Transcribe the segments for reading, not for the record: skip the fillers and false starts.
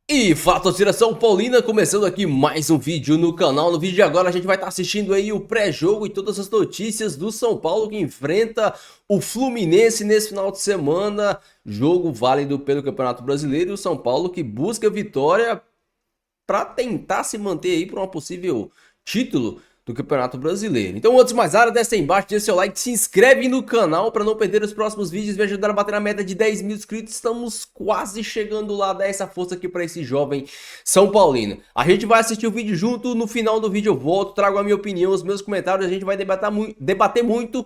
E fala, torcida São Paulina, começando aqui mais um vídeo no canal. No vídeo de agora a gente vai estar assistindo aí o pré-jogo e todas as notícias do São Paulo que enfrenta o Fluminense nesse final de semana. Jogo válido pelo Campeonato Brasileiro e o São Paulo que busca vitória para tentar se manter aí para um possível título do Campeonato Brasileiro. Então, antes de mais nada, desce aí embaixo, deixa seu like, se inscreve no canal para não perder os próximos vídeos, me ajudar a bater a meta de 10 mil inscritos. Estamos quase chegando lá, dá essa força aqui para esse jovem São Paulino. A gente vai assistir o vídeo junto, no final do vídeo eu volto, trago a minha opinião, os meus comentários, a gente vai debater muito.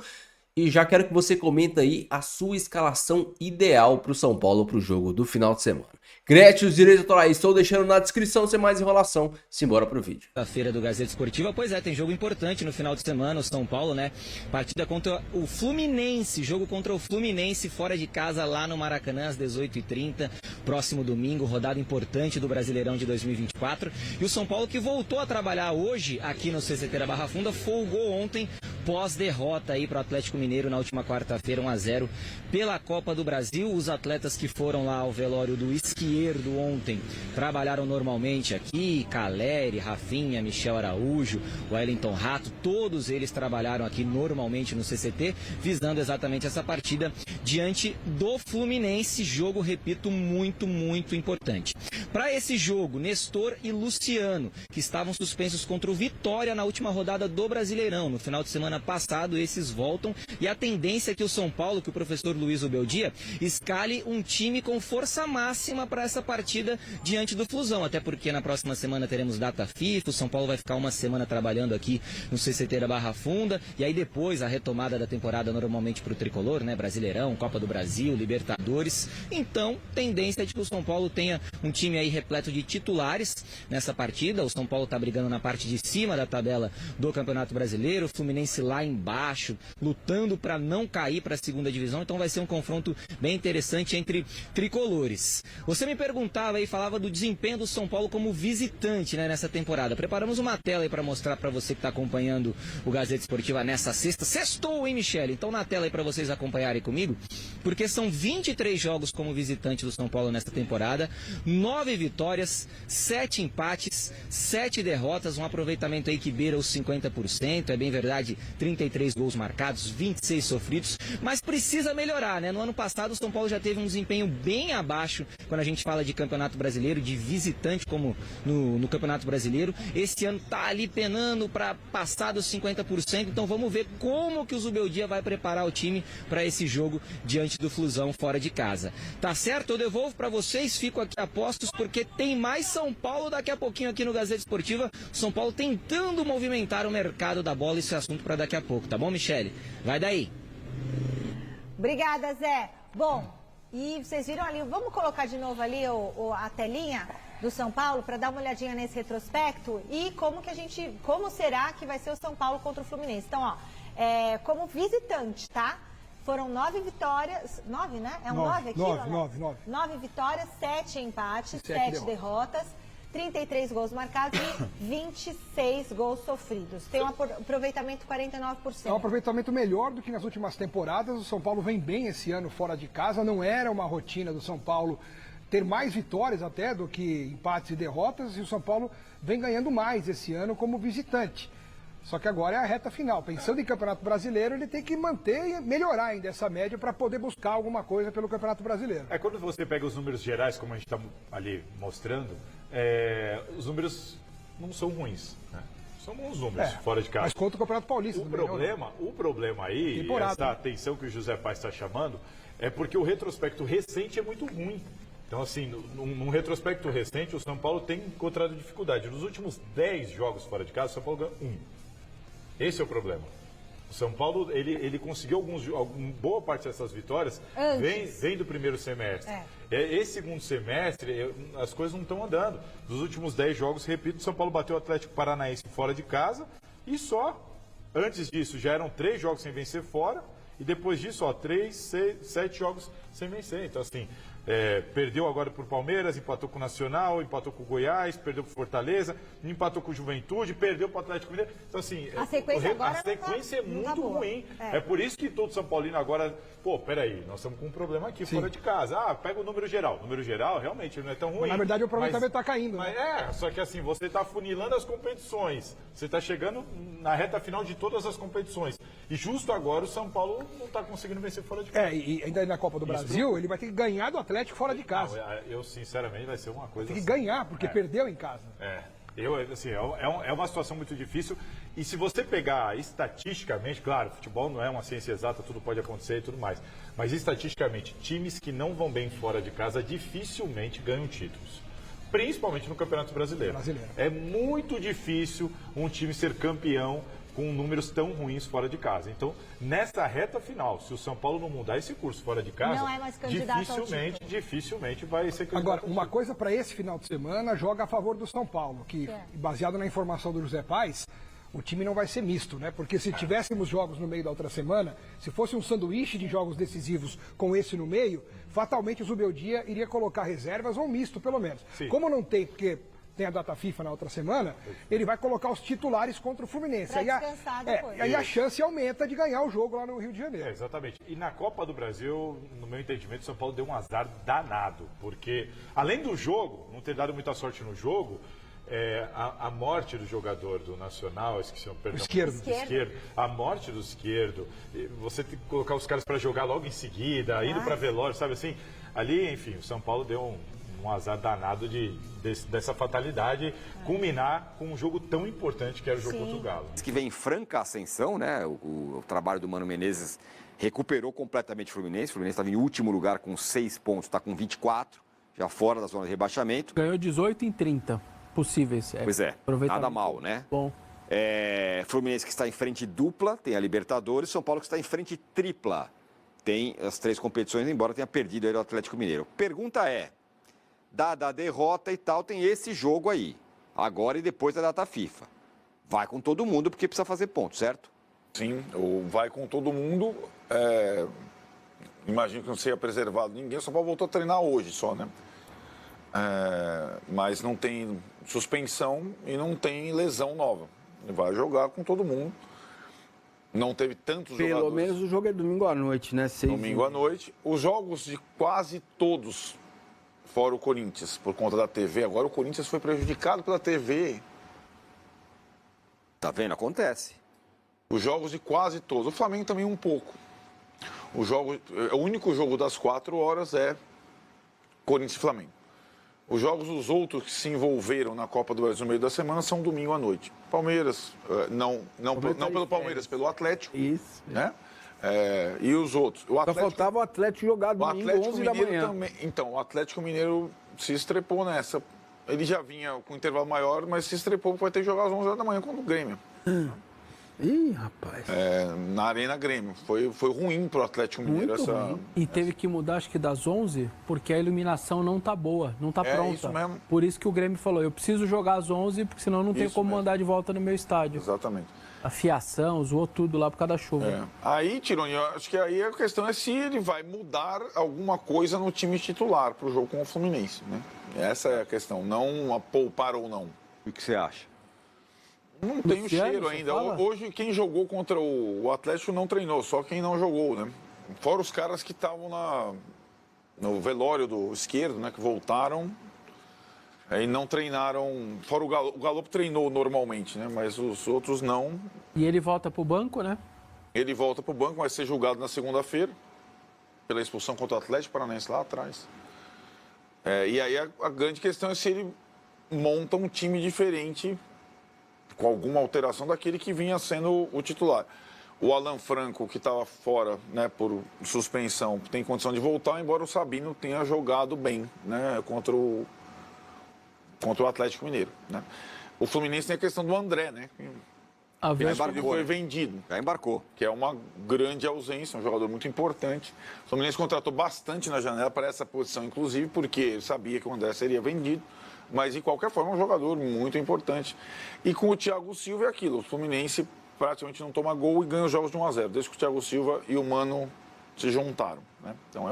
E já quero que você comenta aí a sua escalação ideal para o São Paulo para o jogo do final de semana. Créditos, direitos autorais, estou deixando na descrição, sem mais enrolação. Simbora pro vídeo. Da feira do Gazeta Esportiva, pois é, tem jogo importante no final de semana, o São Paulo, né? Partida contra o Fluminense, jogo contra o Fluminense fora de casa lá no Maracanã às 18h30, próximo domingo, rodada importante do Brasileirão de 2024. E o São Paulo que voltou a trabalhar hoje aqui no CCT da Barra Funda, folgou ontem pós-derrota aí para o Atlético Mineiro na última quarta-feira, 1-0 pela Copa do Brasil. Os atletas que foram lá ao velório do Esquerdo ontem trabalharam normalmente aqui, Caleri, Rafinha, Michel Araújo, Wellington Rato, todos eles trabalharam aqui normalmente no CCT, visando exatamente essa partida diante do Fluminense, jogo, repito, muito importante. Para esse jogo, Nestor e Luciano, que estavam suspensos contra o Vitória na última rodada do Brasileirão, no final de semana passado, esses voltam, e a tendência é que o São Paulo, que o professor Luiz Ubeldia, escale um time com força máxima para essa partida diante do Flusão, até porque na próxima semana teremos data FIFA, o São Paulo vai ficar uma semana trabalhando aqui no CCT da Barra Funda, e aí depois a retomada da temporada normalmente para o Tricolor, né, Brasileirão, Copa do Brasil, Libertadores. Então, tendência é de que o São Paulo tenha um time aí repleto de titulares nessa partida. O São Paulo está brigando na parte de cima da tabela do Campeonato Brasileiro, o Fluminense lá embaixo, lutando para não cair para a segunda divisão, então vai ser um confronto bem interessante entre tricolores. Você me perguntava e falava do desempenho do São Paulo como visitante, né, nessa temporada. Preparamos uma tela aí para mostrar para você que está acompanhando o Gazeta Esportiva nessa sexta. Sextou, hein, Michele? Então na tela aí para vocês acompanharem comigo, porque são 23 jogos como visitante do São Paulo nesta temporada, 9 vitórias, 7 empates, 7 derrotas, um aproveitamento aí que beira os 50%, é bem verdade, 33 gols marcados, 26 sofridos, mas precisa melhorar, né? No ano passado o São Paulo já teve um desempenho bem abaixo quando a gente fala de Campeonato Brasileiro, de visitante como no Campeonato Brasileiro. Esse ano tá ali penando para passar dos 50%, então vamos ver como que o Zubeldia vai preparar o time para esse jogo diante do Flusão fora de casa. Tá certo? Eu devolvo para vocês, fico aqui a postos, porque tem mais São Paulo daqui a pouquinho aqui no Gazeta Esportiva. São Paulo tentando movimentar o mercado da bola, esse assunto para daqui a pouco, tá bom, Michele? Vai daí. Obrigada, Zé. Bom, e vocês viram ali, vamos colocar de novo ali a telinha do São Paulo para dar uma olhadinha nesse retrospecto e como será que vai ser o São Paulo contra o Fluminense. Então, ó, como visitante, tá? Foram 9 vitórias, 9, né? É um 9 aqui? 9 vitórias, 7 empates, 7 derrotas, 33 gols marcados e 26 gols sofridos. Tem um aproveitamento de 49%. É um aproveitamento melhor do que nas últimas temporadas. O São Paulo vem bem esse ano fora de casa. Não era uma rotina do São Paulo ter mais vitórias até do que empates e derrotas. E o São Paulo vem ganhando mais esse ano como visitante. Só que agora é a reta final. Pensando em Campeonato Brasileiro, ele tem que manter e melhorar ainda essa média para poder buscar alguma coisa pelo Campeonato Brasileiro. Quando você pega os números gerais, como a gente está ali mostrando, os números não são ruins, né? São bons números fora de casa. Mas contra o Campeonato Paulista. O problema aí, essa atenção que o José Paz está chamando, é porque o retrospecto recente é muito ruim. Então, assim, num retrospecto recente, o São Paulo tem encontrado dificuldade. Nos últimos 10 jogos fora de casa, o São Paulo ganhou 1. Esse é o problema. O São Paulo, ele conseguiu boa parte dessas vitórias vem do primeiro semestre. Esse segundo semestre, as coisas não estão andando. Dos últimos 10 jogos, repito, o São Paulo bateu o Atlético Paranaense fora de casa e só. Antes disso, já eram 3 jogos sem vencer fora e depois disso, 7 jogos sem vencer. Então, assim, Perdeu agora por Palmeiras, empatou com o Nacional, empatou com o Goiás, perdeu com o Fortaleza, empatou com o Juventude, perdeu para o Atlético Mineiro. Então, assim, a sequência, é muito ruim. É por isso que todo São Paulino agora, peraí, nós estamos com um problema aqui fora de casa. Pega o número geral. O número geral, realmente, não é tão ruim. Mas, na verdade, o problema também está caindo. Só que assim, você está funilando as competições. Você está chegando na reta final de todas as competições. E justo agora o São Paulo não está conseguindo vencer fora de casa. E ainda na Copa do Brasil, ele vai ter que ganhar do Atlético fora de casa. Eu, sinceramente, vai ser uma coisa tem que ganhar, porque perdeu em casa. É uma situação muito difícil. E se você pegar estatisticamente, claro, futebol não é uma ciência exata, tudo pode acontecer e tudo mais. Mas estatisticamente, times que não vão bem fora de casa dificilmente ganham títulos. Principalmente no Campeonato Brasileiro. É muito difícil um time ser campeão com números tão ruins fora de casa. Então, nessa reta final, se o São Paulo não mudar esse curso fora de casa, não é mais candidato dificilmente vai ser candidato. Agora, uma coisa para esse final de semana joga a favor do São Paulo, que, baseado na informação do José Paes, o time não vai ser misto, né? Porque se tivéssemos jogos no meio da outra semana, se fosse um sanduíche de jogos decisivos com esse no meio, fatalmente o Zubeldia iria colocar reservas ou misto, pelo menos. Sim. Como não tem, porque tem a data FIFA na outra semana, ele vai colocar os titulares contra o Fluminense. Aí a chance aumenta de ganhar o jogo lá no Rio de Janeiro. Exatamente. E na Copa do Brasil, no meu entendimento, o São Paulo deu um azar danado. Porque, além do jogo, não ter dado muita sorte no jogo, a morte do jogador do Nacional, esqueci o perdão. Esquerdo. A morte do Esquerdo. Você tem que colocar os caras para jogar logo em seguida, indo para velório, sabe assim? Ali, enfim, o São Paulo deu um azar danado dessa fatalidade culminar com um jogo tão importante que era o jogo contra o Galo. Que vem em franca ascensão, né? O trabalho do Mano Menezes recuperou completamente o Fluminense. O Fluminense estava em último lugar com 6 pontos, está com 24, já fora da zona de rebaixamento. Ganhou 18 em 30 possíveis. Pois é, nada mal, né? Bom. Fluminense que está em frente dupla, tem a Libertadores. São Paulo que está em frente tripla, tem as 3 competições, embora tenha perdido aí o Atlético Mineiro. Pergunta é, dada a derrota e tal, tem esse jogo aí, agora e depois da data FIFA. Vai com todo mundo porque precisa fazer ponto, certo? Sim, vai com todo mundo. Imagino que não seja preservado ninguém, só voltou a treinar hoje só, né? Mas não tem suspensão e não tem lesão nova. Ele vai jogar com todo mundo. Não teve tantos jogadores. Pelo menos o jogo é domingo à noite, né? Domingo à noite. Os jogos de quase todos, fora o Corinthians, por conta da TV. Agora o Corinthians foi prejudicado pela TV. Tá vendo? Acontece. Os jogos de quase todos. O Flamengo também um pouco. O único jogo das 4 horas é Corinthians e Flamengo. Os jogos dos outros que se envolveram na Copa do Brasil no meio da semana são domingo à noite. Palmeiras, não pelo Palmeiras, pelo Atlético. Isso. Né? E os outros. Só faltava o Atlético jogar domingo, 11 da manhã. Também. Então, o Atlético Mineiro se estrepou nessa. Ele já vinha com um intervalo maior, mas se estrepou porque vai ter que jogar às 11 horas da manhã contra o Grêmio. Ih, rapaz. Na Arena Grêmio. Foi ruim pro Atlético Mineiro Muito ruim. E teve que mudar, acho que das 11, porque a iluminação não tá boa, não tá pronta. Isso mesmo. Por isso que o Grêmio falou, eu preciso jogar às 11, porque senão não tem como mandar de volta no meu estádio. Exatamente. A fiação, zoou tudo lá por causa da chuva. Aí, Tironi, eu acho que aí a questão é se ele vai mudar alguma coisa no time titular pro jogo com o Fluminense, né? Essa é a questão, não a poupar ou não. O que você acha? Não tem o cheiro ainda. Hoje, quem jogou contra o Atlético não treinou, só quem não jogou, né? Fora os caras que estavam no velório do Esquerdo, né? Que voltaram e não treinaram. Fora o Galo treinou normalmente, né? Mas os outros não. E ele volta pro banco, né? Ele volta pro banco, vai ser julgado na segunda-feira pela expulsão contra o Atlético Paranaense lá atrás. E aí a grande questão é se ele monta um time diferente, com alguma alteração daquele que vinha sendo o titular. O Alan Franco, que estava fora, né, por suspensão, tem condição de voltar, embora o Sabino tenha jogado bem, né, contra o Atlético Mineiro, né. O Fluminense tem a questão do André, né, ele foi vendido. Já embarcou. Que é uma grande ausência, um jogador muito importante. O Fluminense contratou bastante na janela para essa posição, inclusive, porque sabia que o André seria vendido. Mas, de qualquer forma, é um jogador muito importante. E com o Thiago Silva é aquilo. O Fluminense praticamente não toma gol e ganha os jogos de 1-0, desde que o Thiago Silva e o Mano se juntaram, né? Então,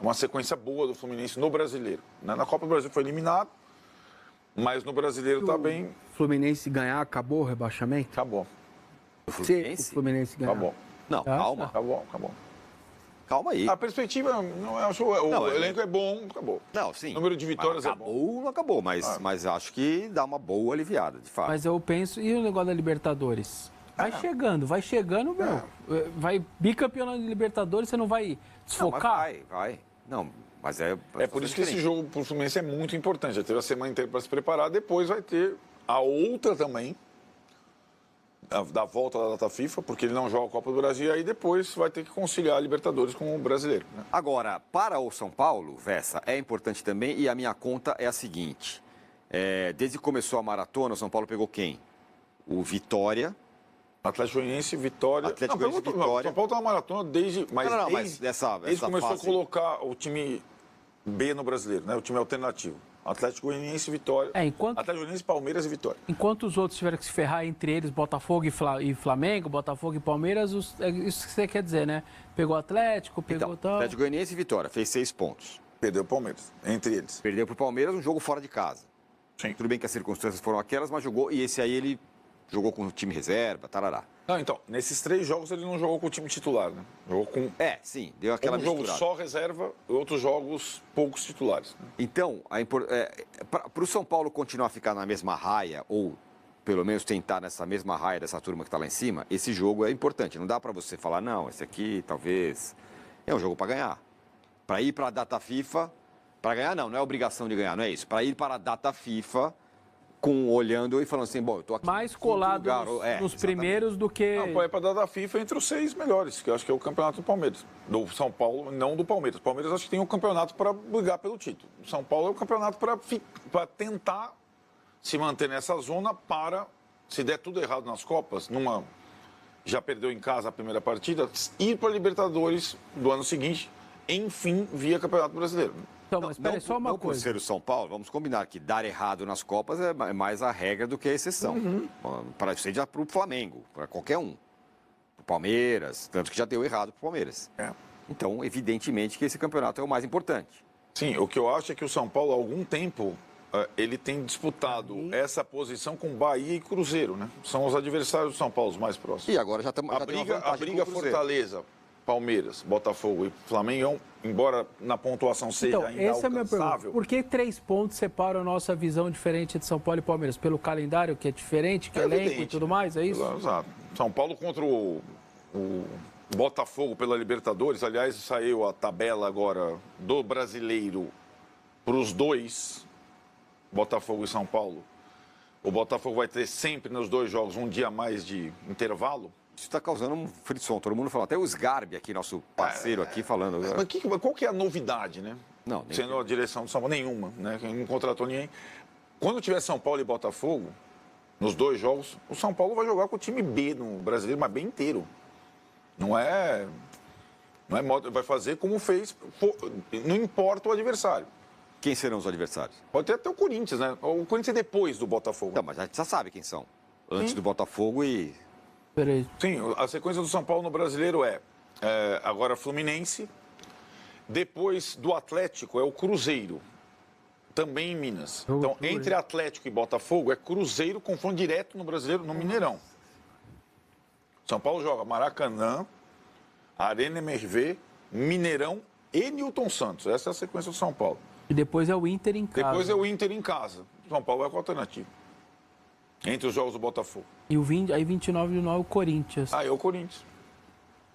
uma sequência boa do Fluminense no Brasileiro. Né? Na Copa do Brasil foi eliminado, mas no Brasileiro está bem. O Fluminense ganhar, acabou o rebaixamento? Acabou. O Se o Fluminense? Fluminense ganhar. Acabou. Não, Tá? calma. Acabou. Calma aí. A perspectiva, não, eu acho, o elenco é bom, acabou. Não, sim. O número de vitórias é bom. Acabou, não acabou, mas acho que dá uma boa aliviada, de fato. Mas eu penso, e o negócio da Libertadores? Vai chegando, meu. Vai bicampeonato de Libertadores, você não vai desfocar? Não, mas vai. Não, mas é... É por isso que esse jogo pro Fluminense é muito importante. Já teve a semana inteira para se preparar, depois vai ter a outra também, da volta da data FIFA, porque ele não joga a Copa do Brasil, e aí depois vai ter que conciliar a Libertadores com o brasileiro. Né? Agora, para o São Paulo, Vessa, é importante também, e a minha conta é a seguinte. Desde que começou a maratona, o São Paulo pegou quem? O Vitória... Atlético Goianiense, Vitória. Atlético Goianiense, Vitória. São Paulo tá na maratona desde. Mas dessa começou fase... a colocar o time B no brasileiro, né? O time alternativo. Atlético Goianiense, Vitória. Atlético Goianiense, Palmeiras e Vitória. Enquanto os outros tiveram que se ferrar entre eles, Botafogo e Flamengo, Botafogo e Palmeiras, é isso que você quer dizer, né? Pegou Atlético, pegou tal. Atlético Goianiense e Vitória, fez 6 pontos. Perdeu o Palmeiras, entre eles. Perdeu pro Palmeiras um jogo fora de casa. Sim. Tudo bem que as circunstâncias foram aquelas, mas jogou, e esse aí ele jogou com o time reserva, tarará. Não, então, nesses 3 jogos ele não jogou com o time titular, né? Jogou com... sim, deu aquela misturada. Um jogo só reserva e outros jogos poucos titulares. Né? Então, para o São Paulo continuar a ficar na mesma raia, ou pelo menos tentar nessa mesma raia dessa turma que está lá em cima, esse jogo é importante. Não dá para você falar, não, esse aqui talvez... É um jogo para ganhar. Para ir para a data FIFA, para ganhar não é obrigação de ganhar, não é isso. Para ir para a data FIFA... olhando e falando assim, bom, eu tô aqui... Mais colado nos primeiros do que... Não, para a data FIFA entre os 6 melhores, que eu acho que é o campeonato do Palmeiras. Do São Paulo, não do Palmeiras. O Palmeiras acho que tem um campeonato para brigar pelo título. O São Paulo é o campeonato para tentar se manter nessa zona para, se der tudo errado nas Copas, já perdeu em casa a primeira partida, ir para a Libertadores do ano seguinte, enfim, via Campeonato Brasileiro. Então, mas espera só uma coisa. Por ser o São Paulo, vamos combinar que dar errado nas Copas é mais a regra do que a exceção. Seja para o Flamengo, para qualquer um. Para o Palmeiras, tanto que já deu errado para o Palmeiras. Então, evidentemente que esse campeonato é o mais importante. Sim, o que eu acho é que o São Paulo, há algum tempo, ele tem disputado essa posição com Bahia e Cruzeiro, né? São os adversários do São Paulo os mais próximos. E agora já estamos... A briga Fortaleza, Palmeiras, Botafogo e Flamengo, embora na pontuação seja ainda essa é a minha alcançável... pergunta. Por que 3 pontos separam a nossa visão diferente de São Paulo e Palmeiras? Pelo calendário que é diferente, que é elenco evidente, e tudo mais, é isso? Exato. São Paulo contra o Botafogo pela Libertadores. Aliás, saiu a tabela agora do brasileiro para os 2, Botafogo e São Paulo. O Botafogo vai ter sempre nos 2 jogos um dia a mais de intervalo. Isso está causando um frisson, todo mundo fala. Até o Sgarbi aqui, nosso parceiro aqui, falando. Mas qual que é a novidade, né? Não, sendo a direção do São Paulo, nenhuma, né? Quem não contratou ninguém. Quando tiver São Paulo e Botafogo, nos 2 jogos, o São Paulo vai jogar com o time B no brasileiro, mas bem inteiro. Não é modo, vai fazer como fez, não importa o adversário. Quem serão os adversários? Pode ter até o Corinthians, né? O Corinthians é depois do Botafogo. Não, mas a gente já sabe quem são. Antes do Botafogo e... Peraí. Sim, a sequência do São Paulo no brasileiro é agora Fluminense, depois do Atlético é o Cruzeiro, também em Minas. Então, entre Atlético e Botafogo é Cruzeiro, confronto direto no brasileiro, no Mineirão. São Paulo joga Maracanã, Arena MRV, Mineirão e Newton Santos. Essa é a sequência do São Paulo. E depois é o Inter em casa. Depois é o Inter em casa. São Paulo é com a alternativa. Entre os jogos do Botafogo. E aí 29 de novembro, o Corinthians. É o Corinthians.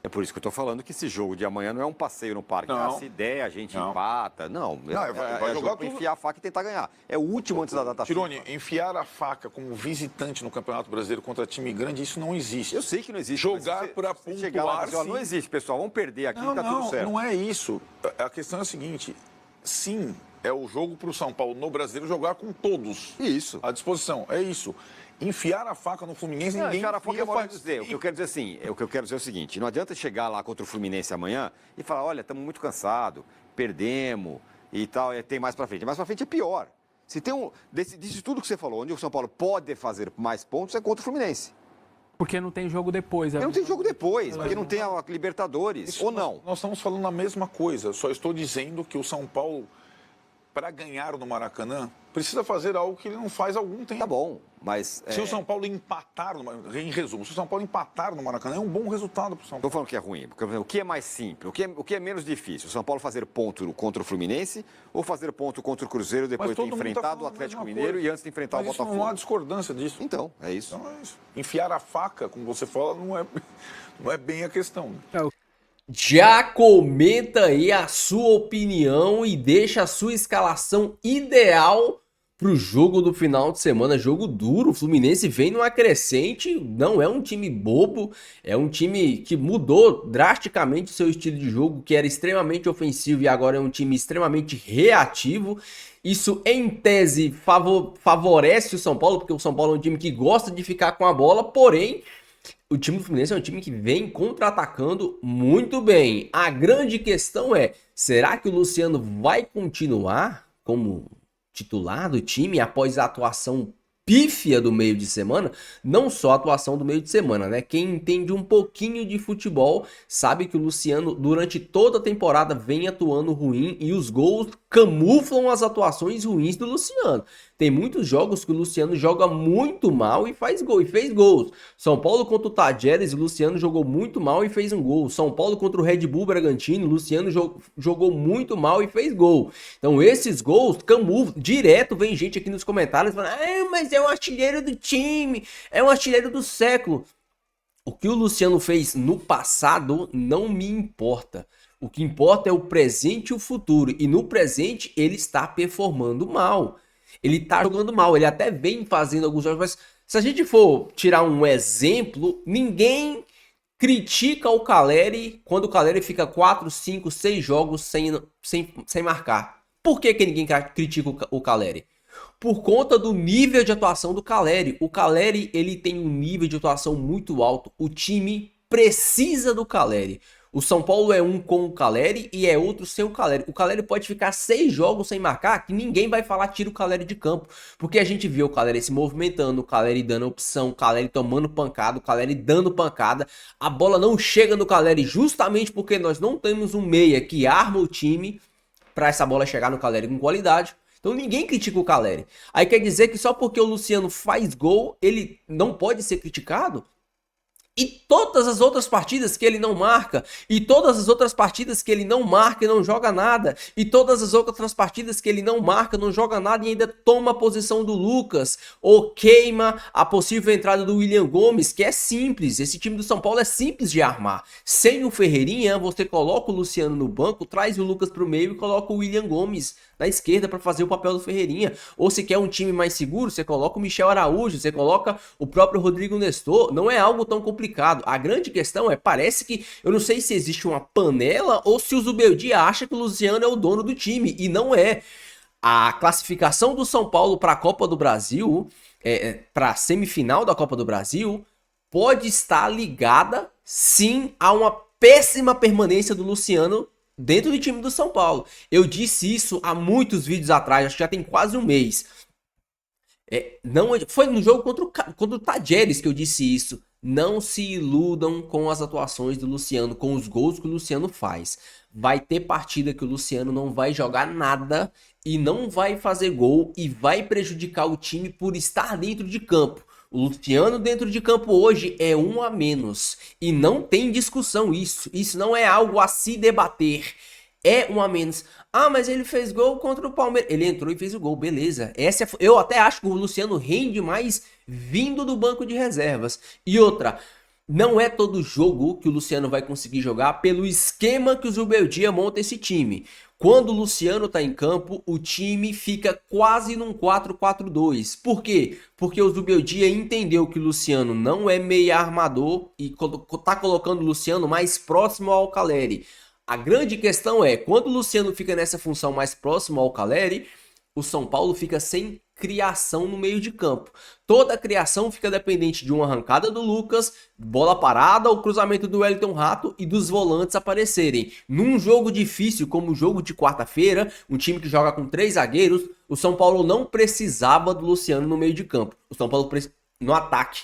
É por isso que eu estou falando que esse jogo de amanhã não é um passeio no parque. Não. Se der, a gente empata. Não, vai jogar para enfiar a faca e tentar ganhar. É o último antes da data Tironi, FIFA. enfiar a faca como visitante no Campeonato Brasileiro contra time grande, isso não existe. Eu sei que não existe. Jogar para pontuar... Não existe, pessoal. Vamos perder aqui e tá tudo certo. Não é isso. A questão é a seguinte. Sim, é o jogo para o São Paulo no Brasileiro jogar com todos. Isso. À disposição. É isso. Enfiar a faca no Fluminense, ninguém enfiar a faca é faz... dizer. O que eu quero dizer assim, o que eu quero dizer é o seguinte, não adianta chegar lá contra o Fluminense amanhã e falar, olha, estamos muito cansados, perdemos e tal, tem mais pra frente. Mais pra frente é pior. Se tem disso tudo que você falou, onde o São Paulo pode fazer mais pontos, é contra o Fluminense. Porque não tem jogo depois. Não tem jogo depois, porque não tem a Libertadores, Isso ou não? Nós estamos falando a mesma coisa, só estou dizendo que o São Paulo, para ganhar no Maracanã, precisa fazer algo que ele não faz há algum tempo. Tá bom, mas... Se o São Paulo empatar, em resumo, se o São Paulo empatar no Maracanã, é um bom resultado para o São Paulo. Estou falando que é ruim, porque o que é mais simples, o que é menos difícil? O São Paulo fazer ponto contra o Fluminense ou fazer ponto contra o Cruzeiro depois de ter enfrentado o Atlético Mineiro e antes de enfrentar o Botafogo? Não há discordância disso. Então, é isso. Então é isso. Enfiar a faca, como você fala, não é bem a questão. Já comenta aí a sua opinião e deixa a sua escalação ideal pro jogo do final de semana. Jogo duro, o Fluminense vem numa crescente, não é um time bobo, é um time que mudou drasticamente o seu estilo de jogo, que era extremamente ofensivo e agora é um time extremamente reativo. Isso, em tese, favorece o São Paulo, porque o São Paulo é um time que gosta de ficar com a bola, porém... O time do Fluminense é um time que vem contra-atacando muito bem. A grande questão é, será que o Luciano vai continuar como titular do time após a atuação pífia do meio de semana? Não só a atuação do meio de semana, né? Quem entende um pouquinho de futebol sabe que o Luciano, durante toda a temporada, vem atuando ruim e os gols camuflam as atuações ruins do Luciano. Tem muitos jogos que o Luciano joga muito mal e faz gol, e fez gols. São Paulo contra o Tajeres, o Luciano jogou muito mal e fez um gol. São Paulo contra o Red Bull Bragantino, o Luciano jogou muito mal e fez gol. Então esses gols camuflam. Direto vem gente aqui nos comentários falando, mas é um artilheiro do time, é um artilheiro do século. O que o Luciano fez no passado não me importa. O que importa é o presente e o futuro. E no presente ele está performando mal. Ele tá jogando mal, ele até vem fazendo alguns jogos, mas se a gente for tirar um exemplo, ninguém critica o Caleri quando o Caleri fica 4, 5, 6 jogos sem marcar. Por que ninguém critica o Caleri? Por conta do nível de atuação do Caleri. O Caleri, ele tem um nível de atuação muito alto. O time precisa do Caleri. O São Paulo é um com o Caleri e é outro sem o Caleri. O Caleri pode ficar 6 jogos sem marcar que ninguém vai falar tira o Caleri de campo. Porque a gente viu o Caleri se movimentando, o Caleri dando opção, o Caleri tomando pancada, o Caleri dando pancada. A bola não chega no Caleri justamente porque nós não temos um meia que arma o time para essa bola chegar no Caleri com qualidade. Então ninguém critica o Caleri. Aí quer dizer que só porque o Luciano faz gol, ele não pode ser criticado? E todas as outras partidas que ele não marca, e todas as outras partidas que ele não marca e não joga nada, e todas as outras partidas que ele não marca, não joga nada e ainda toma a posição do Lucas, ou queima a possível entrada do William Gomes, que é simples, esse time do São Paulo é simples de armar. Sem o Ferreirinha, você coloca o Luciano no banco, traz o Lucas pro meio e coloca o William Gomes na esquerda para fazer o papel do Ferreirinha. Ou se quer um time mais seguro, você coloca o Michel Araújo, você coloca o próprio Rodrigo Nestor, não é algo tão complicado. A grande questão é, parece que, eu não sei se existe uma panela ou se o Zubeldia acha que o Luciano é o dono do time, e não é. A classificação do São Paulo para a Copa do Brasil, para a semifinal da Copa do Brasil, pode estar ligada, sim, a uma péssima permanência do Luciano dentro do time do São Paulo. Eu disse isso há muitos vídeos atrás, acho que já tem quase um mês. Foi no jogo contra o Tajeres que eu disse isso. Não se iludam com as atuações do Luciano, com os gols que o Luciano faz. Vai ter partida que o Luciano não vai jogar nada e não vai fazer gol e vai prejudicar o time por estar dentro de campo. O Luciano dentro de campo hoje é um a menos e não tem discussão isso. Isso não é algo a se debater. É um a menos. Ah, mas ele fez gol contra o Palmeiras. Ele entrou e fez o gol, beleza. Eu até acho que o Luciano rende mais vindo do banco de reservas. E outra, não é todo jogo que o Luciano vai conseguir jogar pelo esquema que o Zubeldia monta esse time. Quando o Luciano tá em campo, o time fica quase num 4-4-2. Por quê? Porque o Zubeldia entendeu que o Luciano não é meia armador e tá colocando o Luciano mais próximo ao Caleri. A grande questão é, quando o Luciano fica nessa função mais próximo ao Caleri, o São Paulo fica sem criação no meio de campo. Toda a criação fica dependente de uma arrancada do Lucas, bola parada, o cruzamento do Wellington Rato e dos volantes aparecerem. Num jogo difícil como o jogo de quarta-feira, um time que joga com 3 zagueiros, o São Paulo não precisava do Luciano no meio de campo. O São Paulo no ataque.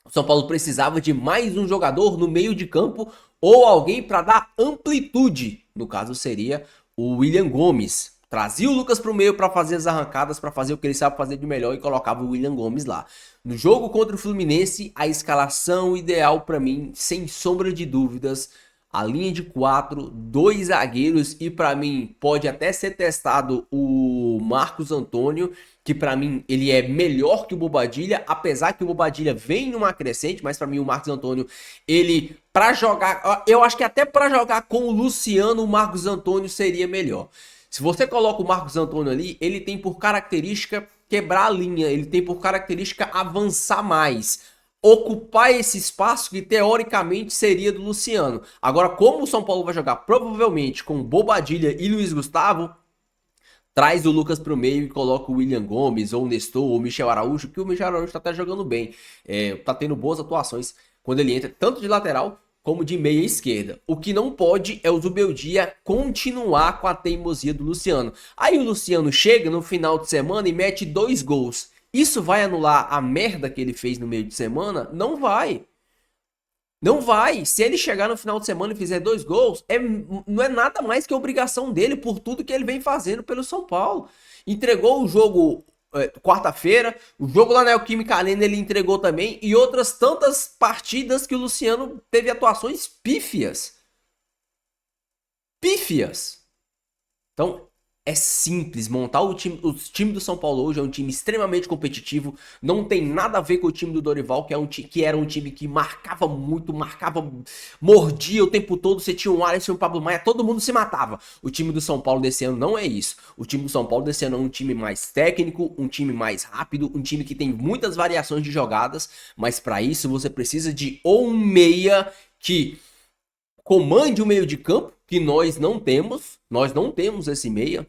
O São Paulo precisava de mais um jogador no meio de campo ou alguém para dar amplitude. No caso seria o William Gomes. Trazia o Lucas para o meio para fazer as arrancadas, para fazer o que ele sabe fazer de melhor e colocava o William Gomes lá. No jogo contra o Fluminense, a escalação ideal para mim, sem sombra de dúvidas, a linha de 4, 2 zagueiros e para mim pode até ser testado o Marcos Antônio, que para mim ele é melhor que o Bobadilla, apesar que o Bobadilla vem numa crescente, mas para mim o Marcos Antônio, ele para jogar, eu acho que até para jogar com o Luciano, o Marcos Antônio seria melhor. Se você coloca o Marcos Antônio ali, ele tem por característica quebrar a linha, ele tem por característica avançar mais, ocupar esse espaço que teoricamente seria do Luciano. Agora, como o São Paulo vai jogar provavelmente com Bobadilla e Luiz Gustavo, traz o Lucas pro meio e coloca o William Gomes, ou o Nestor, ou o Michel Araújo, que o Michel Araújo tá até jogando bem, tá tendo boas atuações quando ele entra, tanto de lateral como de meia esquerda. O que não pode é o Zubeldia continuar com a teimosia do Luciano. Aí o Luciano chega no final de semana e mete 2 gols. Isso vai anular a merda que ele fez no meio de semana? Não vai. Não vai. Se ele chegar no final de semana e fizer 2 gols, não é nada mais que obrigação dele por tudo que ele vem fazendo pelo São Paulo. Entregou o jogo quarta-feira, o jogo lá na Neoquímica Arena ele entregou também, e outras tantas partidas que o Luciano teve atuações pífias. Pífias. Então, é simples montar o time do São Paulo hoje é um time extremamente competitivo, não tem nada a ver com o time do Dorival, que era um time que marcava muito, mordia o tempo todo, você tinha um Alisson e um Pablo Maia, todo mundo se matava. O time do São Paulo desse ano não é isso. O time do São Paulo desse ano é um time mais técnico, um time mais rápido, um time que tem muitas variações de jogadas, mas para isso você precisa de ou um meia que comande o meio de campo, que nós não temos esse meia.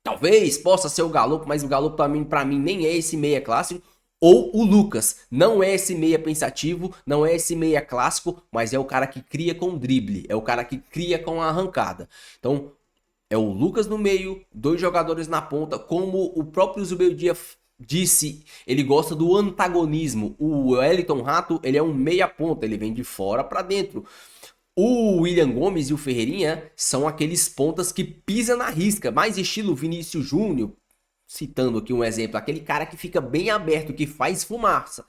Talvez possa ser o Galo, mas o Galo para mim nem é esse meia clássico. Ou o Lucas, não é esse meia pensativo, não é esse meia clássico, mas é o cara que cria com drible, é o cara que cria com a arrancada. Então, é o Lucas no meio, 2 jogadores na ponta, como o próprio Zubeldia disse, ele gosta do antagonismo. O Wellington Rato, ele é um meia ponta, ele vem de fora para dentro. O William Gomes e o Ferreirinha são aqueles pontas que pisam na risca, mais estilo Vinícius Júnior, citando aqui um exemplo, aquele cara que fica bem aberto, que faz fumaça.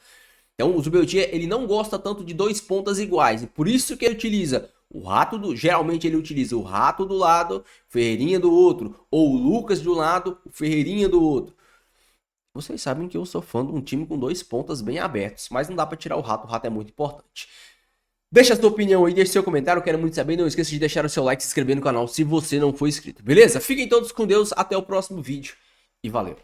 Então o Zubeldia, ele não gosta tanto de 2 pontas iguais, e por isso que ele utiliza o Rato, geralmente ele utiliza o Rato do lado, Ferreirinha do outro, ou o Lucas de um lado, o Ferreirinha do outro. Vocês sabem que eu sou fã de um time com 2 pontas bem abertos, mas não dá pra tirar o Rato é muito importante. Deixa a sua opinião aí, deixa seu comentário, eu quero muito saber. Não esqueça de deixar o seu like e se inscrever no canal se você não for inscrito, beleza? Fiquem todos com Deus, até o próximo vídeo e valeu!